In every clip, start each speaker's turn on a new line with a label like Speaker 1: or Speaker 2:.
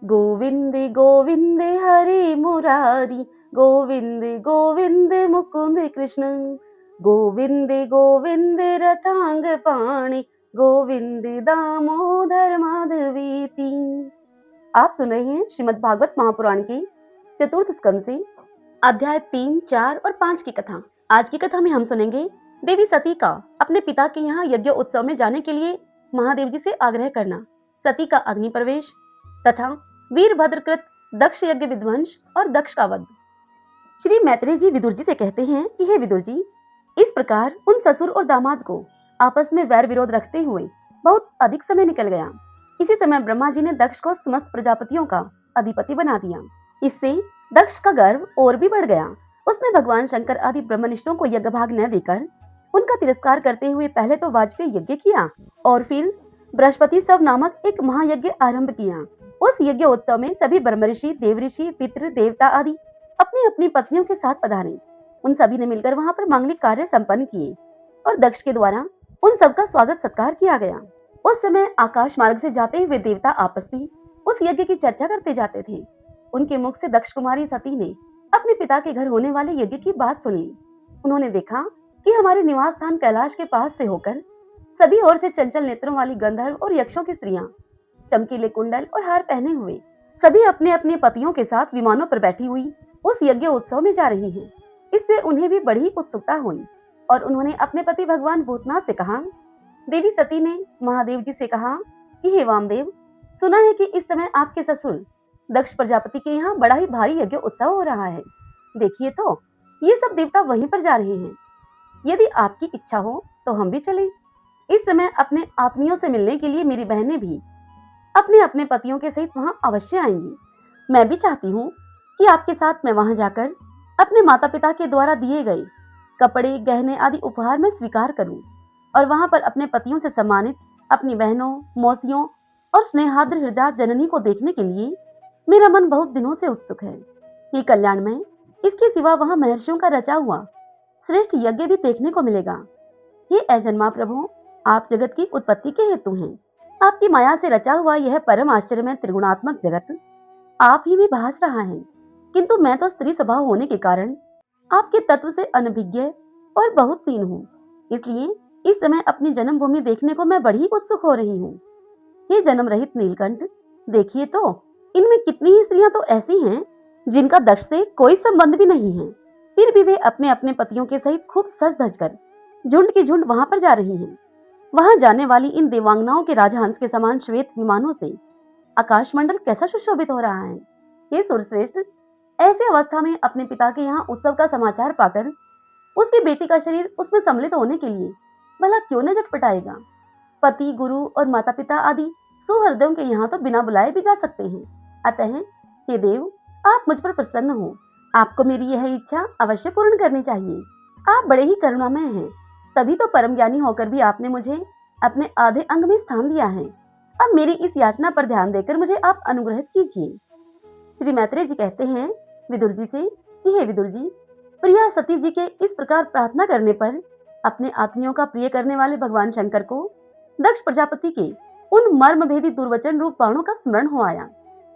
Speaker 1: गोविंद गोविंद हरे मुरारी, गोविंद गोविंद मुकुंद कृष्ण, गोविंद गोविंद रतांग पाणी, गोविंद दामोदर माधवेति। आप सुन रहे हैं श्रीमद् भागवत महापुराण के चतुर्थ स्कंद से अध्याय 3, 4 और 5 की कथा। आज की कथा में हम सुनेंगे देवी सती का अपने पिता के यहाँ यज्ञ उत्सव में जाने के लिए महादेव जी से आग्रह करना, सती का अग्नि प्रवेश तथा वीरभद्रकृत दक्ष यज्ञ विध्वंस और दक्ष का वध। श्री मैत्रेय जी विदुर जी से कहते हैं कि हे विदुर जी, इस प्रकार उन ससुर और दामाद को आपस में वैर विरोध रखते हुए बहुत अधिक समय निकल गया। इसी समय ब्रह्मा जी ने दक्ष को समस्त प्रजापतियों का अधिपति बना दिया। इससे दक्ष का गर्व और भी बढ़ गया। उसने भगवान शंकर आदि ब्रह्मनिष्ठों को यज्ञ भाग न देकर उनका तिरस्कार करते हुए पहले तो वाजपेयी यज्ञ किया और फिर बृहस्पति सव नामक एक महायज्ञ आरंभ किया। उस यज्ञ उत्सव में सभी ब्रह्मऋषि, देवऋषि, पितृ, देवता आदि अपनी अपनी पत्नियों के साथ पधारे। उन सभी ने मिलकर वहां पर मांगलिक कार्य संपन्न किए और दक्ष के द्वारा उन सबका स्वागत सत्कार किया गया। उस समय आकाश मार्ग से जाते हुए देवता आपस में उस यज्ञ की चर्चा करते जाते थे। उनके मुख से दक्ष कुमारी सती ने अपने पिता के घर होने वाले यज्ञ की बात सुन ली। उन्होंने देखा कि हमारे निवास स्थान कैलाश के पास से होकर सभी ओर से चंचल नेत्रों वाली गंधर्व और यक्षों की स्त्रियां चमकीले कुंडल और हार पहने हुए सभी अपने अपने पतियों के साथ विमानों पर बैठी हुई उस यज्ञ उत्सव में जा रही हैं। इससे उन्हें भी बड़ी उत्सुकता हुई और उन्होंने अपने पति भगवान भूतनाथ से कहा। देवी सती ने महादेव जी से कहा कि हे वामदेव, सुना है कि इस समय आपके ससुर दक्ष प्रजापति के यहाँ बड़ा ही भारी यज्ञ उत्सव हो रहा है। देखिए तो ये सब देवता वहीं पर जा रहे हैं। यदि आपकी इच्छा हो तो हम भी चलें। इस समय अपने आत्मियों से मिलने के लिए मेरी बहनें भी अपने अपने पतियों के सहित वहां अवश्य आएंगी। मैं भी चाहती हूँ कि आपके साथ मैं वहां जाकर अपने माता पिता के द्वारा दिए गए कपड़े, गहने आदि उपहार में स्वीकार करूं और वहां पर अपने पतियों से सम्मानित अपनी बहनों, मौसियों और स्नेहाद्र हृदय जननी को देखने के लिए मेरा मन बहुत दिनों से उत्सुक है। ये कल्याणमय, इसके सिवा वहां महर्षियों का रचा हुआ श्रेष्ठ यज्ञ भी देखने को मिलेगा। हे अजन्मा प्रभु, आप जगत की उत्पत्ति के हेतु हैं। आपकी माया से रचा हुआ यह परम आश्चर्यमय त्रिगुणात्मक जगत आप ही में भास रहा है, किंतु मैं तो स्त्री स्वभाव होने के कारण आपके तत्व से अनभिज्ञ और बहुत दीन हूँ। इसलिए इस समय अपनी जन्मभूमि देखने को मैं बड़ी उत्सुक हो रही हूँ। ये जन्म रहित नीलकंठ, देखिए तो इनमें कितनी ही स्त्रियां तो ऐसी हैं जिनका दक्ष से कोई संबंध भी नहीं है, फिर भी वे अपने अपने पतियों के सहित खूब सज धज कर झुंड की झुंड वहां पर जा रही हैं। वहां जाने वाली इन देवांगनाओं के राजहंस के समान श्वेत विमानों से आकाशमंडल कैसा सुशोभित हो रहा है। ये सुरश्रेष्ठ ऐसे अवस्था में अपने पिता के यहाँ उत्सव का समाचार पाकर उसकी बेटी का शरीर उसमें सम्मिलित होने के लिए भला क्यों न झटपटाएगा। पति, गुरु और माता पिता आदि सुहृदयों के यहाँ तो बिना बुलाए भी जा सकते हैं। अतः हे देव, आप मुझ पर प्रसन्न हो। आपको मेरी यह इच्छा अवश्य पूर्ण करनी चाहिए। आप बड़े ही करुणामय हैं, तभी तो परम ज्ञानी होकर भी आपने मुझे अपने आधे अंग में स्थान दिया है। अब मेरी इस याचना पर ध्यान देकर मुझे आप अनुग्रहित कीजिए। श्री मैत्रेय जी कहते हैं विदुर जी से कि हे विदुर जी, प्रिया सती जी के इस प्रकार प्रार्थना करने पर अपने आत्मियों का प्रिय करने वाले भगवान शंकर को दक्ष प्रजापति के उन मर्म भेदी दुर्वचन रूप बाणों का स्मरण हो आया,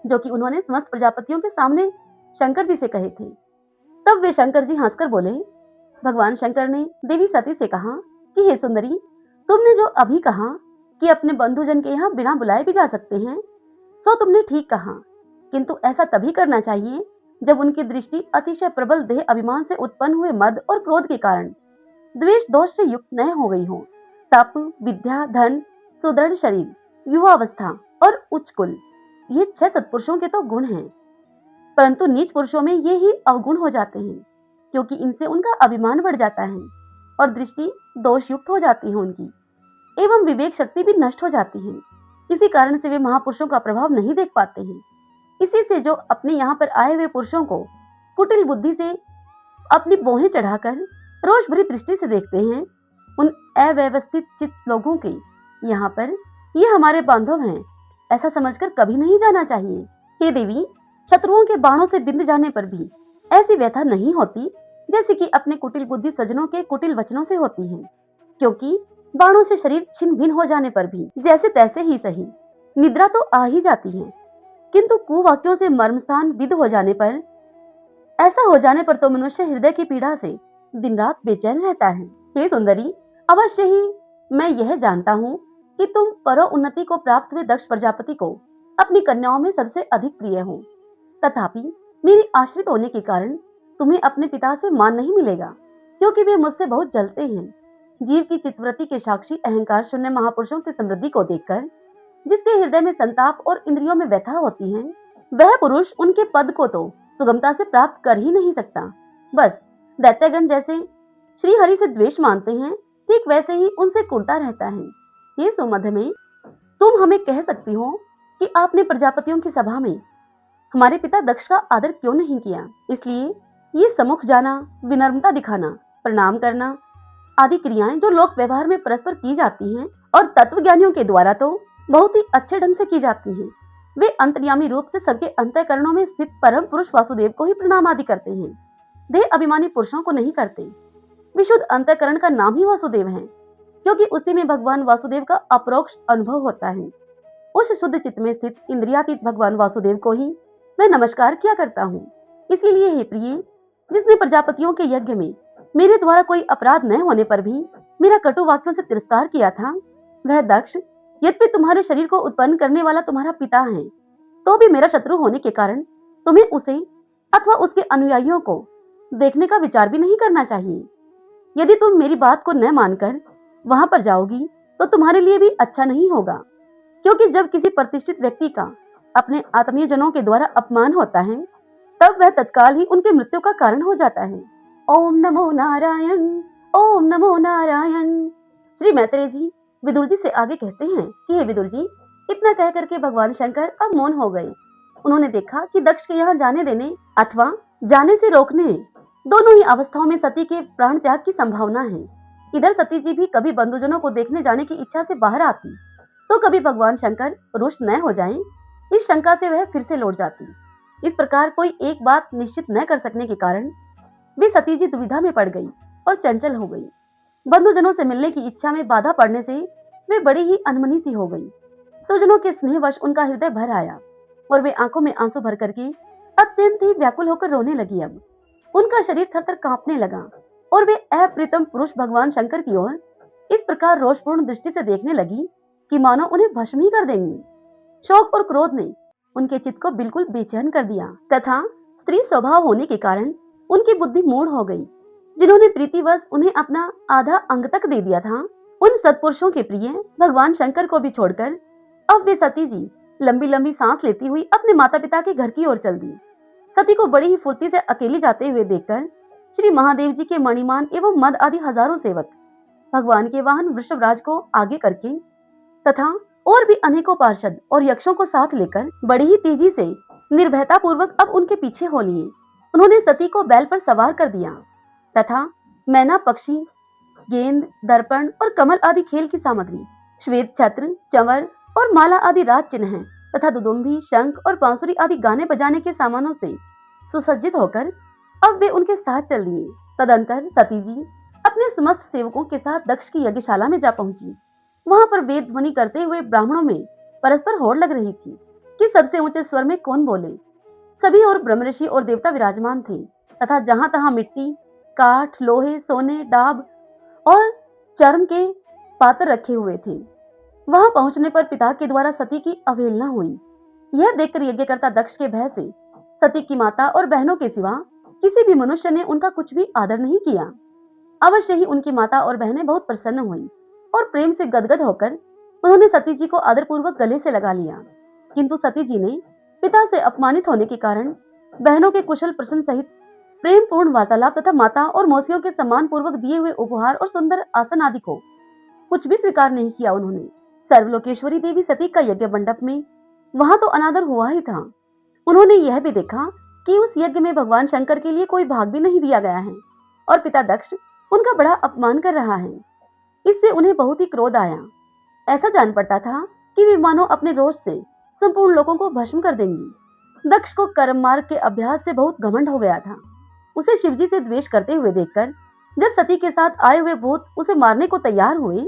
Speaker 1: जो कि उन्होंने समस्त प्रजापतियों के सामने शंकर जी से कहे थे। तब वे शंकर जी हंसकर बोले। भगवान शंकर ने देवी सती से कहा कि हे सुंदरी, तुमने जो अभी कहा कि अपने बंधुजन के यहाँ बिना बुलाए भी जा सकते हैं, सो तुमने ठीक कहा, किंतु ऐसा तभी करना चाहिए जब उनकी दृष्टि अतिशय प्रबल देह अभिमान से उत्पन्न हुए मद और क्रोध के कारण द्वेष दोष से युक्त न हो गई हो। तप, विद्या, धन, सुदृढ़ शरीर, युवावस्था और उच्च कुल, ये 6 सत्पुरुषों के तो गुण हैं, परंतु नीच पुरुषों में ये ही अवगुण हो जाते हैं, क्योंकि इनसे उनका अभिमान बढ़ जाता है और दृष्टि दोष युक्त हो जाती है उनकी, एवं विवेक शक्ति भी नष्ट हो जाती है। इसी कारण से वे महापुरुषों का प्रभाव नहीं देख पाते हैं। इसी से जो अपने यहाँ पर आए हुए पुरुषों को कुटिल बुद्धि से अपनी बोहें चढ़ाकर रोष भरी दृष्टि से देखते हैं, उन अव्यवस्थित चित्त लोगों के यहाँ पर ये हमारे बांधव हैं ऐसा समझकर कभी नहीं जाना चाहिए। हे देवी, शत्रुओं के बाणों से बिंद जाने पर भी ऐसी व्यथा नहीं होती जैसे कि अपने कुटिल बुद्धि स्वजनों के कुटिल वचनों से होती है, क्योंकि बाणों से शरीर छिन्न भिन्न हो जाने पर भी जैसे तैसे ही सही निद्रा तो आ ही जाती है। किंतु कुवाक्यों से मर्मस्थान विद हो जाने पर, ऐसा हो जाने पर तो मनुष्य हृदय की पीड़ा से दिन रात बेचैन रहता है। हे सुंदरी, अवश्य ही मैं यह जानता हूँ कि तुम परोन्नति को प्राप्त हुए दक्ष प्रजापति को अपनी कन्याओं में सबसे अधिक प्रिय हो। तथापि मेरी आश्रित होने के कारण तुम्हें अपने पिता से मान नहीं मिलेगा, क्योंकि वे मुझसे बहुत जलते हैं। जीव की चित्तवृत्ति के साक्षी अहंकार शून्य महापुरुषों की समृद्धि को देखकर जिसके हृदय में संताप और इंद्रियों में व्यथा होती है, वह पुरुष उनके पद को तो सुगमता से प्राप्त कर ही नहीं सकता। बस दैत्यगण जैसे श्री हरि से द्वेष मानते हैं, ठीक वैसे ही उनसे कुड़ता रहता है। ये सुमध में तुम हमें कह सकती हो कि आपने प्रजापतियों की सभा में हमारे पिता दक्ष का आदर क्यों नहीं किया। इसलिए ये सम्मुख जाना, विनम्रता दिखाना, प्रणाम करना आदि क्रियाएं जो लोक व्यवहार में परस्पर की जाती हैं और तत्वज्ञानियों के द्वारा तो बहुत ही अच्छे ढंग से की जाती हैं, वे अंतर्यामी रूप से सबके अंतःकरणों में स्थित परम पुरुष वासुदेव को ही प्रणाम आदि करते हैं। देह अभिमानी पुरुषों को नहीं करते। विशुद्ध अंतःकरण का नाम ही वासुदेव है, क्योंकि उसी में भगवान वासुदेव का अपरोक्ष अनुभव होता है। उस शुद्ध चित्त में स्थित इंद्रियातीत भगवान वासुदेव को ही मैं नमस्कार किया करता हूँ। इसीलिए हे प्रिय, जिसने प्रजापतियों के यज्ञ में मेरे द्वारा कोई अपराध न होने पर भी मेरा कटु वाक्यों से तिरस्कार किया था, वह दक्ष यद्यपि तुम्हारे शरीर को उत्पन्न करने वाला तुम्हारा पिता है, तो भी मेरा शत्रु होने के कारण तुम्हें उसे अथवा उसके अनुयायियों को देखने का विचार भी नहीं करना चाहिए। यदि तुम मेरी बात को न मानकर वहां पर जाओगी तो तुम्हारे लिए भी अच्छा नहीं होगा, क्योंकि जब किसी प्रतिष्ठित व्यक्ति का अपने आत्मीय जनों के द्वारा अपमान होता है, तब वह तत्काल ही उनके मृत्यु का कारण हो जाता है। ओम नमो नारायण, ओम नमो नारायण। श्री मैत्रेय जी विदुर जी से आगे कहते हैं कि हे विदुर जी, इतना कह करके भगवान शंकर अब मौन हो गए। उन्होंने देखा कि दक्ष के यहाँ जाने देने अथवा जाने से रोकने दोनों ही अवस्थाओं में सती के प्राण त्याग की संभावना है। इधर सती जी भी कभी बंधुजनों को देखने जाने की इच्छा से बाहर आती, तो कभी भगवान शंकर रुष्ट न हो जाएं, इस शंका से वह फिर से लौट जाती। इस प्रकार कोई एक बात निश्चित न कर सकने के कारण वे सती जी दुविधा में पड़ गई और चंचल हो गई। बंधुजनों से मिलने की इच्छा में बाधा पड़ने से वे बड़ी ही अनमनी सी हो गई। स्वजनों के स्नेहवश उनका हृदय भर आया और वे आंखों में आंसू भर करके अत्यंत ही व्याकुल होकर रोने लगी। अब उनका शरीर थरथर कांपने लगा और वे अप्रीतम पुरुष भगवान शंकर की ओर इस प्रकार रोषपूर्ण दृष्टि से देखने लगी कि मानो उन्हें भस्म ही कर देंगी। शोक और क्रोध ने उनके चित्त को बिल्कुल बेचैन कर दिया तथा स्त्री स्वभाव होने के कारण उनकी बुद्धि मूढ़ हो गई। जिन्होंने प्रीतिवश उन्हें अपना आधा अंग तक दे दिया था, उन सत्पुरुषों के प्रिय भगवान शंकर को भी छोड़कर अब वे सती जी लंबी लंबी सांस लेती हुई अपने माता पिता के घर की ओर चल दी। सती को बड़ी ही फुर्ती से अकेली जाते हुए देखकर श्री महादेव जी के मणिमान एवं मद आदि हजारों सेवक भगवान के वाहन वृषभराज को आगे करके तथा और भी अनेकों पार्षद और यक्षों को साथ लेकर बड़ी ही तेजी से निर्भयता पूर्वक अब उनके पीछे हो लिए। उन्होंने सती को बैल पर सवार कर दिया तथा मैना पक्षी, गेंद, दर्पण और कमल आदि खेल की सामग्री, श्वेत छत्र, चंवर और माला आदि राज चिन्ह तथा दुदुम्भी, शंख और बांसुरी आदि गाने बजाने के सामानों से सुसज्जित होकर अब वे उनके साथ चल दिए। तदंतर सती जी अपने समस्त सेवकों के साथ दक्ष की यज्ञशाला में जा पहुंची। वहां पर वेद ध्वनि करते हुए ब्राह्मणों में परस्पर होड़ लग रही थी कि सबसे ऊंचे स्वर में कौन बोले। सभी और ब्रह्म ऋषि और देवता विराजमान थे तथा जहां तहां मिट्टी, काठ, लोहे, सोने, डाब और चर्म के पात्र रखे हुए थे। वहां पहुंचने पर पिता के द्वारा सती की अवहेलना हुई। यह देखकर यज्ञकर्ता दक्ष के भय से सती की माता और बहनों के सिवा किसी भी मनुष्य ने उनका कुछ भी आदर नहीं किया। अवश्य ही उनकी माता और बहनें बहुत प्रसन्न हुई और प्रेम से गदगद होकर उन्होंने सती जी को आदरपूर्वक गले से लगा लिया। किंतु सती जी ने पिता से अपमानित होने के कारण बहनों के कुशल प्रश्न सहित प्रेम पूर्ण वार्तालाप तथा माता और मौसियों के सम्मान पूर्वक दिए हुए उपहार और सुंदर आसन आदि को कुछ भी स्वीकार नहीं किया। उन्होंने सर्वलोकेश्वरी देवी सती का यज्ञ मंडप में वहां तो अनादर हुआ ही था, उन्होंने यह भी देखा कि उस यज्ञ में भगवान शंकर के लिए कोई भाग भी नहीं दिया गया है और पिता दक्ष उनका बड़ा अपमान कर रहा है। इससे उन्हें बहुत ही क्रोध आया। ऐसा जान पड़ता था कि वे मानो अपने रोष से संपूर्ण लोगों को भस्म कर देंगी। दक्ष को कर्म मार्ग के अभ्यास से बहुत घमंड हो गया था। उसे शिवजी से द्वेष करते हुए देखकर जब सती के साथ आए हुए भूत उसे मारने को तैयार हुए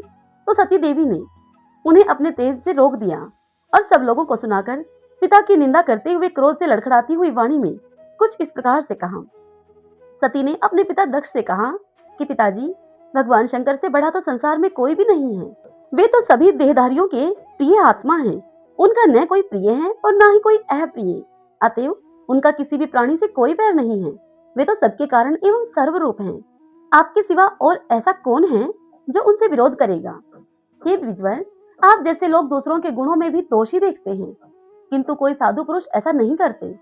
Speaker 1: तो सती देवी ने उन्हें अपने तेज से रोक दिया और सब लोगों को सुनाकर पिता की निंदा करते हुए क्रोध से लड़खड़ाती हुई वाणी में कुछ इस प्रकार से कहा। सती ने अपने पिता दक्ष से कहा कि पिताजी, भगवान शंकर से बड़ा तो संसार में कोई भी नहीं है। वे तो सभी देहधारियों के प्रिय आत्मा हैं। उनका न कोई प्रिय है और न ही कोई अप्रिय। अतएव उनका किसी भी प्राणी से कोई वैर नहीं है। वे तो सबके कारण एवं सर्वरूप हैं। आपके सिवा और ऐसा कौन है जो उनसे विरोध करेगा? हे द्विजवर, आप जैसे लोग दूसरों के गुणों में भी दोष ही देखते हैं, किंतु कोई साधु पुरुष ऐसा नहीं करते।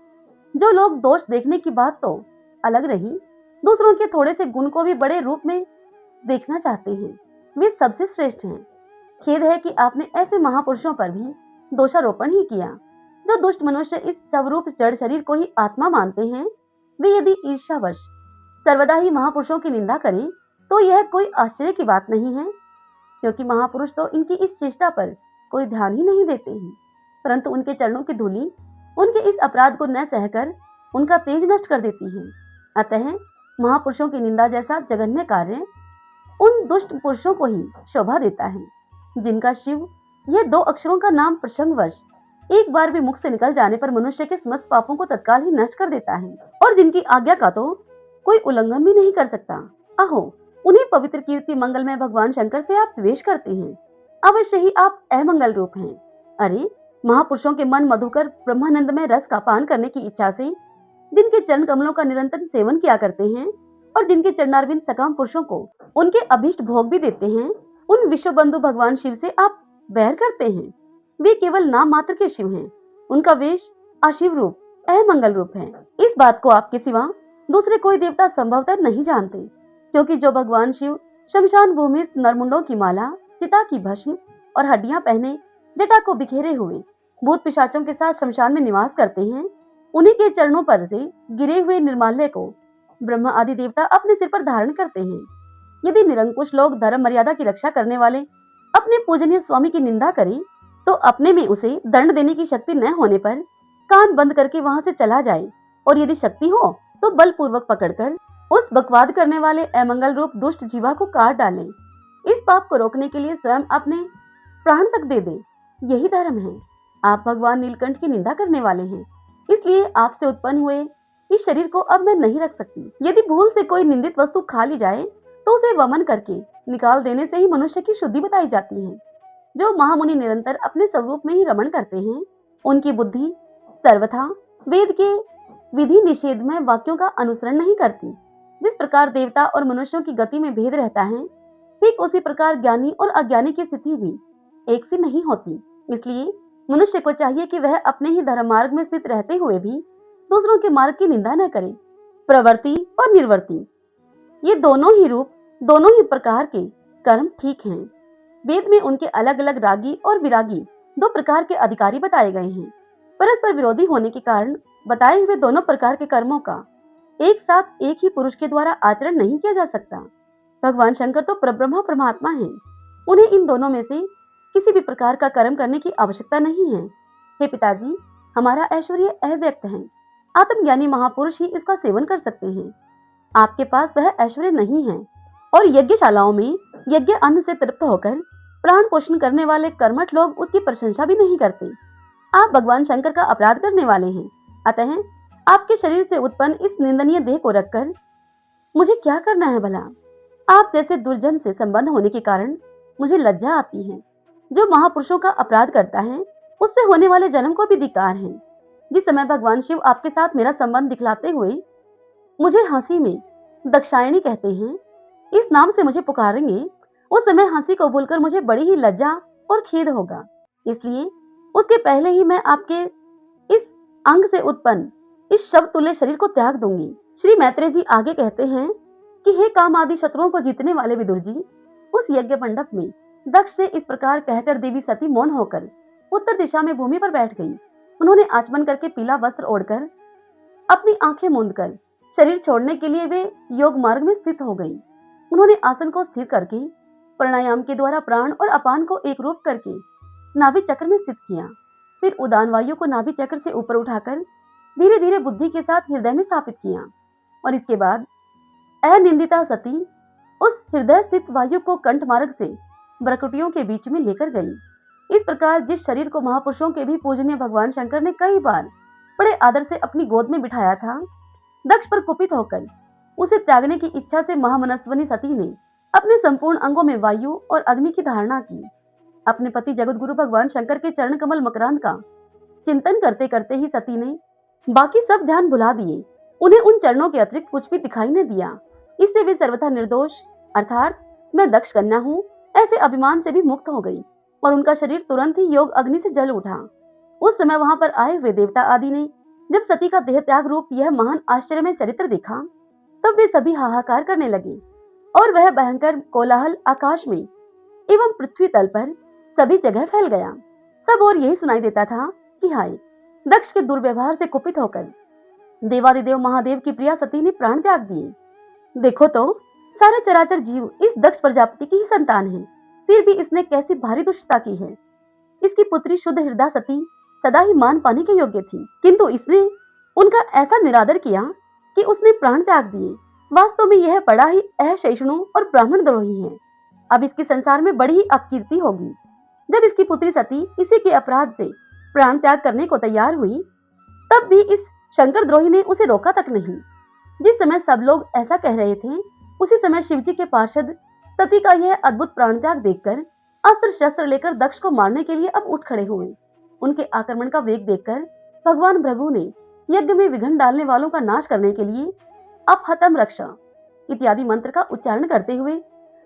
Speaker 1: जो लोग दोष देखने की बात तो अलग रही, दूसरों के थोड़े से गुण को भी बड़े रूप में देखना चाहते हैं, वे सबसे श्रेष्ठ हैं। खेद है कि आपने ऐसे महापुरुषों पर भी दोषारोपण ही किया। जो दुष्ट मनुष्य इस स्वरूप जड़ शरीर को ही आत्मा मानते हैं, वे यदि ईर्ष्यावश सर्वदा ही महापुरुषों की निंदा करें तो यह कोई आश्चर्य की बात नहीं है, क्योंकि महापुरुष तो इनकी इस चेष्टा पर कोई ध्यान ही नहीं देते हैं, परंतु उनके चरणों की धूलि उनके इस अपराध को न सहकर उनका तेज नष्ट कर देती है। अतः महापुरुषों की निंदा जैसा जघन्य कार्य उन दुष्ट पुरुषों को ही शोभा देता है, जिनका शिव यह 2 अक्षरों का नाम प्रसंगवश एक बार भी मुख से निकल जाने पर मनुष्य के समस्त पापों को तत्काल ही नष्ट कर देता है, और जिनकी आज्ञा का तो कोई उल्लंघन भी नहीं कर सकता। अहो, उन्हीं पवित्र कीर्ति मंगल में भगवान शंकर से आप द्वेष करते हैं। अवश्य ही आप अमंगल रूप हैं। अरे, महापुरुषों के मन मधुकर ब्रह्मानंद में रस का पान करने की इच्छा से जिनके चरण कमलों का निरंतर सेवन किया करते हैं और जिनके चरणारविंद सकाम पुरुषों को उनके अभिष्ट भोग भी देते हैं, उन विश्व बंधु भगवान शिव से आप बैर करते हैं। वे केवल नाम मात्र के शिव हैं। उनका वेश अशिव रूप, अमंगल रूप है। इस बात को आपके सिवा दूसरे कोई देवता संभवतः नहीं जानते, क्योंकि जो भगवान शिव शमशान भूमि नरमुंडों की माला, चिता की भस्म और हड्डियां पहने जटा को बिखेरे हुए भूत पिशाचों के साथ शमशान में निवास करते हैं, उन्हीं के चरणों पर से गिरे हुए निर्माल्य को ब्रह्मा आदि देवता अपने सिर पर धारण करते हैं। यदि निरंकुश लोग धर्म मर्यादा की रक्षा करने वाले अपने पूजनीय स्वामी की निंदा करें, तो अपने में उसे दंड देने की शक्ति न होने पर कान बंद करके वहां से चला जाए, और यदि शक्ति हो तो बलपूर्वक पकड़कर उस बकवाद करने वाले अमंगल रूप दुष्ट जीवा को काट डालें। इस पाप को रोकने के लिए स्वयं अपने प्राण तक दे दें। यही धर्म है। आप भगवान नीलकंठ की निंदा करने वाले हैं, इसलिए आपसे उत्पन्न हुए इस शरीर को अब मैं नहीं रख सकती। यदि भूल से कोई निंदित वस्तु खा ली जाए तो उसे वमन करके निकाल देने से ही मनुष्य की शुद्धि बताई जाती है। जो महामुनि निरंतर अपने स्वरूप में ही रमण करते हैं, उनकी बुद्धि सर्वथा वेद के विधि निषेध में वाक्यों का अनुसरण नहीं करती। जिस प्रकार देवता और मनुष्यों की गति में भेद रहता है, ठीक उसी प्रकार ज्ञानी और अज्ञानी की स्थिति भी एक सी नहीं होती। इसलिए मनुष्य को चाहिए कि वह अपने ही धर्म मार्ग में स्थित रहते हुए भी दूसरों के मार्ग की निंदा न करे। प्रवृत्ति और निर्वृत्ति, ये दोनों ही रूप, दोनों ही प्रकार के कर्म ठीक हैं। वेद में उनके अलग अलग रागी और विरागी 2 प्रकार के अधिकारी बताए गए हैं। परस्पर विरोधी होने के कारण बताए हुए दोनों प्रकार के कर्मों का एक साथ एक ही पुरुष के द्वारा आचरण नहीं किया जा सकता। भगवान शंकर तो परब्रह्म परमात्मा हैं। उन्हें इन दोनों में से किसी भी प्रकार का कर्म करने की आवश्यकता नहीं है। हे पिताजी, हमारा ऐश्वर्य अव्यक्त है। आत्मज्ञानी महापुरुष ही इसका सेवन कर सकते हैं। आपके पास वह ऐश्वर्य नहीं है, और यज्ञशालाओं में यज्ञ अन्न से तृप्त होकर प्राण पोषण करने वाले कर्मठ लोग उसकी प्रशंसा भी नहीं करते। आप भगवान शंकर का अपराध करने वाले हैं। अतः आपके शरीर से उत्पन्न इस निंदनीय देह को रखकर मुझे क्या करना है भला? आप जैसे दुर्जन से संबंध होने के कारण मुझे लज्जा आती है। जो महापुरुषों का अपराध करता है, उससे होने वाले जन्म को भी धिक्कार है। जिस समय भगवान शिव आपके साथ मेरा संबंध दिखलाते हुए मुझे हंसी में दक्षायणी कहते हैं, इस नाम से मुझे पुकारेंगे, उस समय हंसी को भूलकर मुझे बड़ी ही लज्जा और खेद होगा। इसलिए उसके पहले ही मैं आपके इस अंग से उत्पन्न इस शव तुल्य शरीर को त्याग दूंगी। श्री मैत्रेय जी आगे कहते हैं कि हे काम आदि शत्रुओं को जीतने वाले विदुर जी, उस यज्ञ मंडप में दक्ष से इस प्रकार कहकर देवी सती मौन होकर उत्तर दिशा में भूमि पर बैठ गई। उन्होंने आचमन करके पीला वस्त्र ओढ़कर अपनी आंखें मूंदकर शरीर छोड़ने के लिए वे योग मार्ग में स्थित हो गई। उन्होंने आसन को स्थिर करके प्राणायाम के द्वारा प्राण और अपान को एक रूप करके नाभि चक्र में स्थित किया। फिर उदान वायु को नाभि चक्र से ऊपर उठाकर धीरे धीरे बुद्धि के साथ हृदय में स्थापित किया, और इसके बाद अनिंदिता सती उस हृदय स्थित वायु को कंठ मार्ग से ब्रकुटियों के बीच में लेकर गई। इस प्रकार जिस शरीर को महापुरुषों के भी पूजनीय भगवान शंकर ने कई बार बड़े आदर से अपनी गोद में बिठाया था, दक्ष पर कुपित होकर उसे त्यागने की इच्छा से महामनस्विनी सती ने अपने संपूर्ण अंगों में वायु और अग्नि की धारणा की। अपने पति जगत गुरु भगवान शंकर के चरण कमल मकरांत का चिंतन करते करते ही सती ने बाकी सब ध्यान भुला दिए। उन्हें उन चरणों के अतिरिक्त कुछ भी दिखाई न दिया। इससे वे सर्वथा निर्दोष अर्थात मैं दक्ष कन्या हूँ ऐसे अभिमान से भी मुक्त हो गई और उनका शरीर तुरंत ही योग अग्नि से जल उठा। उस समय वहां पर आए हुए देवता आदि ने जब सती का देह त्याग रूप यह महान आश्चर्यमय चरित्र देखा तब वे सभी हाहाकार करने लगे और वह भयंकर कोलाहल आकाश में एवं पृथ्वी तल पर सभी जगह फैल गया। सब और यही सुनाई देता था कि हाय, दक्ष के दुर्व्यवहार से कुपित होकर देवादिदेव महादेव की प्रिया सती ने प्राण त्याग दिए। देखो तो सारे चराचर जीव इस दक्ष प्रजापति की ही संतान है, फिर भी इसने कैसी भारी दुष्टता की है। इसकी पुत्री शुद्ध हृदय सती सदा ही मान पाने के योग्य थी, किंतु इसने उनका ऐसा निरादर किया कि उसने प्राण त्याग दिए। वास्तव में यह बड़ा ही असहिष्णु और ब्राह्मण द्रोही है। अब इसकी संसार में बड़ी ही अपकीर्ति होगी। जब इसकी पुत्री सती इसी के अपराध से प्राण त्याग करने को तैयार हुई तब भी इस शंकर द्रोही ने उसे रोका तक नहीं। जिस समय सब लोग ऐसा कह रहे थे उसी समय शिवजी के पार्षद सती का यह अद्भुत प्राण त्याग देखकर अस्त्र शस्त्र लेकर दक्ष को मारने के लिए अब उठ खड़े हुए। उनके आक्रमण का वेग देखकर भगवान भृगु ने यज्ञ में विघ्न डालने वालों का नाश करने के लिए अपहतम रक्षा इत्यादि मंत्र का उच्चारण करते हुए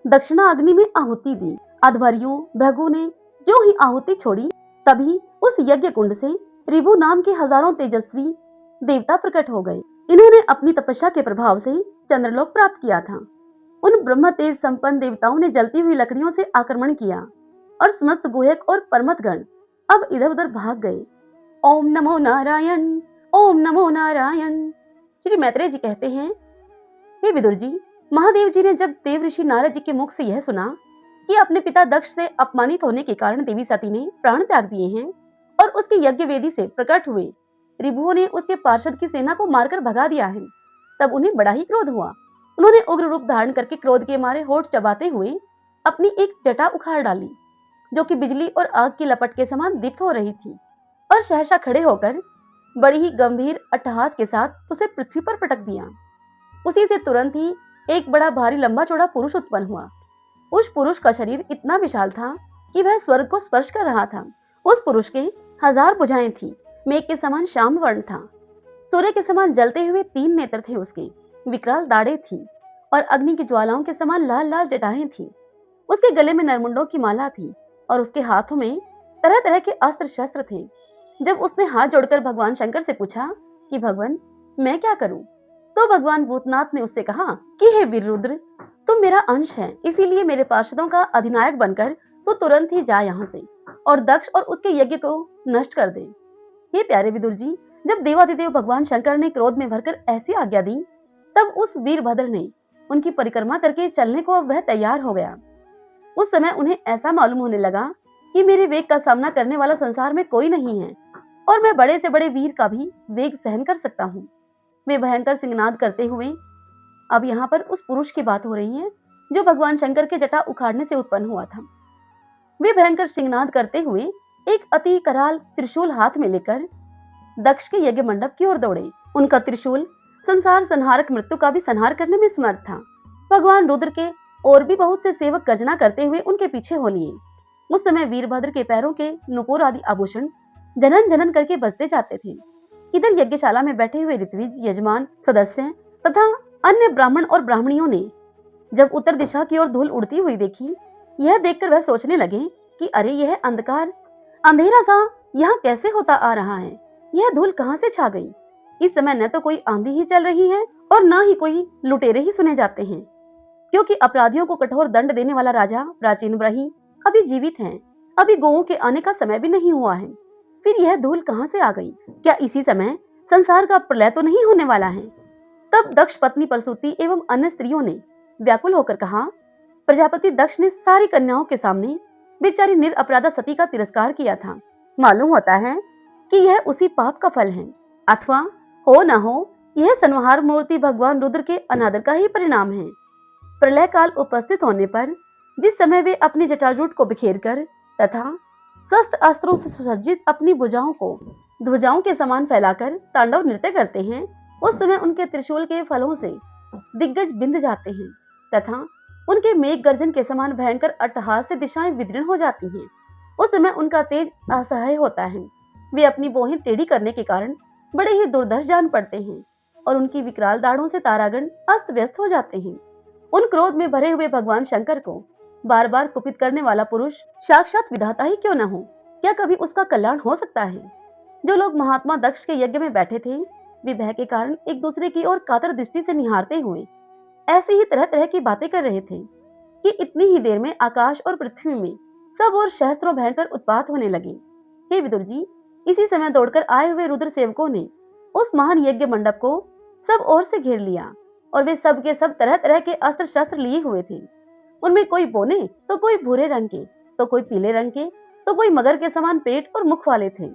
Speaker 1: दक्षिणा अग्नि में आहुति दी। अध्वर्यु भृगु ने जो ही आहुति छोड़ी तभी उस यज्ञ कुंड से रिभु नाम के हजारों तेजस्वी देवता प्रकट हो गए। इन्होंने अपनी तपस्या के प्रभाव से चंद्रलोक प्राप्त किया था। उन ब्रह्म तेज संपन्न देवताओं ने जलती हुई लकड़ियों से आक्रमण किया और समस्त गुहक और परमतगण अब इधर उधर भाग गए। ओम नमो नारायण, ओम नमो नारायण। श्री मैत्रेय जी कहते हैं, हे विदुर जी, महादेव जी ने जब देव ऋषि नारद जी के मुख से यह सुना कि अपने पिता दक्ष से अपमानित होने के कारण देवी सती ने प्राण त्याग दिए हैं और उसके यज्ञ वेदी से प्रकट हुए रिभुओं ने उसके पार्षद की सेना को मारकर भगा दिया है, तब उन्हें बड़ा ही क्रोध हुआ। उन्होंने उग्र रूप धारण करके क्रोध के मारे होठ चबाते हुए अपनी एक जटा उखाड़ डाली जो कि बिजली और आग की लपट के समान दीप्त हो रही थी और सहसा खड़े होकर बड़ी ही गंभीर अट्टहास के साथ उसे पृथ्वी पर पटक दिया। उसी से तुरंत ही एक बड़ा भारी लंबा चौड़ा पुरुष उत्पन्न हुआ। उस पुरुष का शरीर इतना विशाल था कि वह स्वर्ग को स्पर्श कर रहा था। उस पुरुष के 1000 भुजाएं थी, मेघ के समान श्याम वर्ण था, सूर्य के समान जलते हुए 3 नेत्र थे उसके, विकराल दाढ़ें थी और अग्नि की ज्वालाओं के समान लाल लाल जटाएं थी। उसके गले में नरमुंडों की माला थी और उसके हाथों में तरह तरह के अस्त्र शस्त्र थे। जब उसने हाथ जोड़कर भगवान शंकर से पूछा कि भगवान मैं क्या करूं, तो भगवान भूतनाथ ने उससे कहा कि हे वीररुद्र, तुम मेरा अंश है, इसीलिए मेरे पार्षदों का अधिनायक बनकर तो तुरंत ही जा यहाँ से और दक्ष और उसके यज्ञ को नष्ट कर दे। हे प्यारे विदुर जी, जब देवादिदेव भगवान शंकर ने क्रोध में भरकर ऐसी आज्ञा दी तब उस वीरभद्र ने उनकी परिक्रमा करके चलने को वह तैयार हो गया। उस समय उन्हें ऐसा मालूम होने लगा कि मेरे वेग का सामना करने वाला संसार में कोई नहीं है और मैं बड़े से बड़े वीर का भी वेग सहन कर सकता हूँ। वे भयंकर सिंहनाद करते हुए, अब यहाँ पर उस पुरुष की बात हो रही है जो भगवान शंकर के जटा उखाड़ने से उत्पन्न हुआ था, वे भयंकर सिंहनाद करते हुए एक अति कराल त्रिशूल हाथ में लेकर दक्ष के यज्ञ मंडप की ओर दौड़े। उनका त्रिशूल संसार संहारक मृत्यु का भी संहार करने में समर्थ था। भगवान रुद्र के और भी बहुत से सेवक गर्जना करते हुए उनके पीछे हो लिए। उस समय वीरभद्र के पैरों के नुपुर आदि आभूषण जनन जनन करके बजते जाते थे। इधर यज्ञशाला में बैठे हुए ऋत्विज, यजमान, सदस्य तथा अन्य ब्राह्मण और ब्राह्मणियों ने जब उत्तर दिशा की ओर धूल उड़ती हुई देखी, यह देखकर वह सोचने लगे कि अरे यह अंधकार अंधेरा सा यहाँ कैसे होता आ रहा है, यह धूल कहाँ से छा गई। इस समय न तो कोई आंधी ही चल रही है और न ही कोई लुटेरे ही सुने जाते हैं, क्योंकि अपराधियों को कठोर दंड देने वाला राजा प्राचीन ब्रही अभी जीवित है। अभी गौओं के आने का समय भी नहीं हुआ है, फिर यह धूल कहाँ से आ गई। क्या इसी समय संसार का प्रलय तो नहीं होने वाला है। तब दक्ष पत्नी प्रसूति एवं अन्य स्त्रियों ने व्याकुल होकर कहा, प्रजापति दक्ष ने सारी कन्याओं के सामने बेचारी निरपराधा सती का तिरस्कार किया था। मालूम होता है कि यह उसी पाप का फल है, अथवा हो न हो यह संहार मूर्ति भगवान रुद्र के अनादर का ही परिणाम है। प्रलय काल उपस्थित होने पर जिस समय वे अपने जटाजूट को बिखेर कर तथा शस्त्र अस्त्रों से सुसज्जित अपनी भुजाओं को ध्वजाओं के समान फैलाकर तांडव नृत्य करते हैं, उस समय उनके त्रिशूल के फलों से दिग्गज बिंद जाते हैं तथा उनके मेघ गर्जन के समान भयंकर अट्टहास से दिशाएं विदीर्ण हो जाती हैं। उस समय उनका तेज असह्य होता है। वे अपनी भौहें टेढ़ी करने के कारण बड़े ही दुर्धर्ष जान पड़ते हैं और उनकी विकराल दाढ़ों से तारागण अस्त व्यस्त हो जाते हैं। उन क्रोध में भरे हुए भगवान शंकर को बार बार कुपित करने वाला पुरुष साक्षात विधाता ही क्यों न हो, क्या कभी उसका कल्याण हो सकता है? जो लोग महात्मा दक्ष के यज्ञ में बैठे थे, वे भय के कारण एक दूसरे की ओर कातर दृष्टि से निहारते हुए ऐसी ही तरह तरह की बातें कर रहे थे कि इतनी ही देर में आकाश और पृथ्वी में सब और सहस्त्रों भयंकर उत्पात होने लगे। हे विदुर जी, इसी समय दौड़कर आए हुए रुद्र सेवकों ने उस महान यज्ञ मंडप को सब ओर से घेर लिया और वे सब के सब तरह तरह के अस्त्र शस्त्र लिए हुए थे। उनमें कोई बोने तो कोई भूरे रंग के, तो कोई पीले रंग के, तो कोई मगर के समान पेट और मुख वाले थे।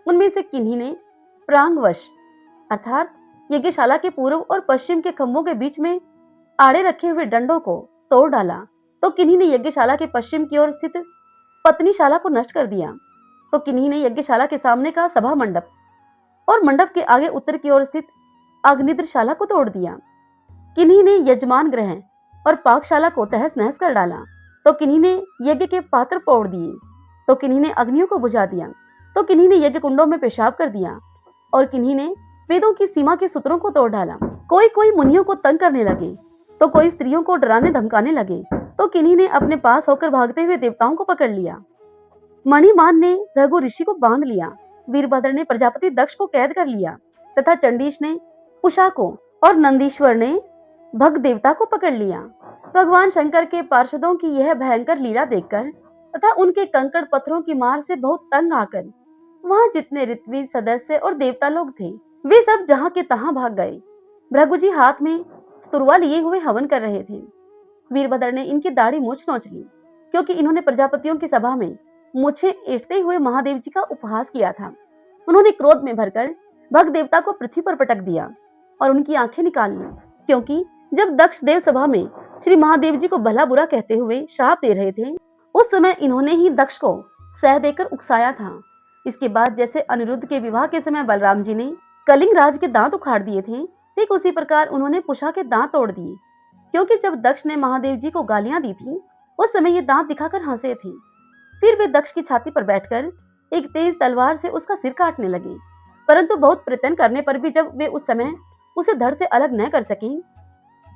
Speaker 1: उनमें से किन्हीं ने प्रांगवश अर्थात यज्ञशाला के पूर्व और पश्चिम के खंभों के बीच में आड़े रखे हुए डंडों को तोड़ डाला, तो किन्हीं ने यज्ञशाला के पश्चिम की ओर स्थित पत्नीशाला को नष्ट कर दिया, तो किन्हीं ने यज्ञशाला के सामने का सभा मंडप और मंडप के आगे उत्तर की ओर स्थित अग्निद्रशाला को तोड़ दिया। किन्हीं ने यजमान ग्रह और पाकशाला को तहस नहस कर डाला, तो किन्हीं ने यज्ञ के पात्र फोड़ दिए, तो किन्हीं ने अग्नियों को बुझा दिया, तो किन्हीं ने यज्ञ कुंडों में पेशाब कर दिया और किन्हीं ने वेदों की सीमा के सूत्रों को तोड़ डाला। कोई कोई मुनियों को तंग करने लगे, तो कोई स्त्रियों को डराने धमकाने लगे, तो किन्हीं ने अपने पास होकर भागते हुए देवताओं को पकड़ लिया। मणिमान ने रघु ऋषि को बांध लिया, वीरभद्र ने प्रजापति दक्ष को कैद कर लिया तथा चंडीश ने उषा को और नंदीश्वर ने भग देवता को पकड़ लिया। भगवान शंकर के पार्षदों की यह भयंकर लीला देखकर तथा उनके कंकड़ पत्थरों की मार से बहुत तंग आकर वहां जितने ऋत्विज सदस्य और देवता लोग थे, वे सब जहां के तहां भाग गए। भृगु जी हाथ में स्तुरवा लिए हुए हवन कर रहे थे। वीरभद्र ने इनकी दाढ़ी मूछ नोच ली, क्योंकि इन्होंने प्रजापतियों की सभा में मूछें ऐंठते हुए महादेव जी का उपहास किया था। उन्होंने क्रोध में भरकर भग देवता को पृथ्वी पर पटक दिया और उनकी आंखें निकाल ली, क्योंकि जब दक्ष देव सभा में श्री महादेव जी को भला बुरा कहते हुए शाप दे रहे थे, उस समय इन्होंने ही दक्ष को सह देकर उकसाया था। इसके बाद जैसे अनिरुद्ध के विवाह के समय बलराम जी ने कलिंग राज के दांत उखाड़ दिए थे, ठीक उसी प्रकार उन्होंने पुषा के दांत तोड़ दिए, क्योंकि जब दक्ष ने महादेव जी को गालियां दी थी, उस समय ये दांत दिखाकर हंसे थे। फिर वे दक्ष की छाती पर बैठकर एक तेज तलवार से उसका सिर काटने लगे, परंतु बहुत प्रयत्न करने पर भी जब वे उस समय उसे धड़ से अलग न कर सके,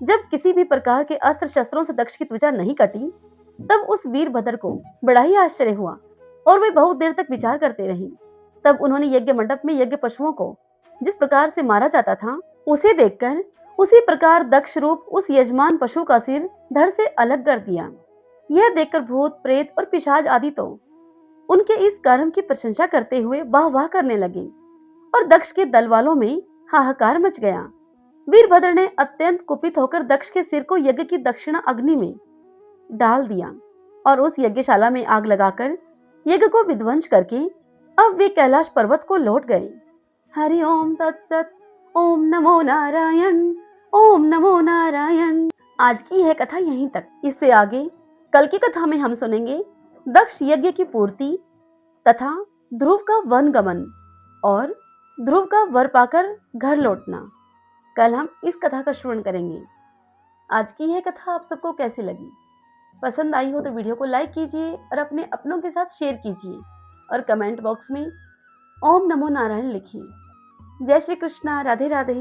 Speaker 1: जब किसी भी प्रकार के अस्त्र शस्त्रों से दक्ष की त्वचा नहीं कटी, तब उस वीरभद्र को बड़ा ही आश्चर्य हुआ और वे बहुत देर तक विचार करते रहे। तब उन्होंने यज्ञ मंडप में यज्ञ पशुओं को जिस प्रकार से मारा जाता था, उसे देखकर उसी प्रकार दक्ष रूप उस यजमान पशु का सिर धड़ से अलग कर दिया। यह देखकर भूत प्रेत और पिशाच आदि तो उनके इस कर्म की प्रशंसा करते हुए वाह वाह करने लगे और दक्ष के दल वालों में हाहाकार मच गया। वीरभद्र ने अत्यंत कुपित होकर दक्ष के सिर को यज्ञ की दक्षिणा अग्नि में डाल दिया और उस यज्ञशाला में आग लगाकर यज्ञ को विध्वंस करके अब वे कैलाश पर्वत को लौट गए। हरि ओम तत्सत। ओम नमो नारायण। ओम नमो नारायण। आज की यह कथा यहीं तक। इससे आगे कल की कथा में हम सुनेंगे दक्ष यज्ञ की पूर्ति तथा ध्रुव का वन गमन और ध्रुव का वर पाकर घर लौटना। कल हम इस कथा का श्रवण करेंगे। आज की यह कथा आप सबको कैसी लगी? पसंद आई हो तो वीडियो को लाइक कीजिए और अपने अपनों के साथ शेयर कीजिए और कमेंट बॉक्स में ओम नमो नारायण लिखिए। जय श्री कृष्णा। राधे राधे।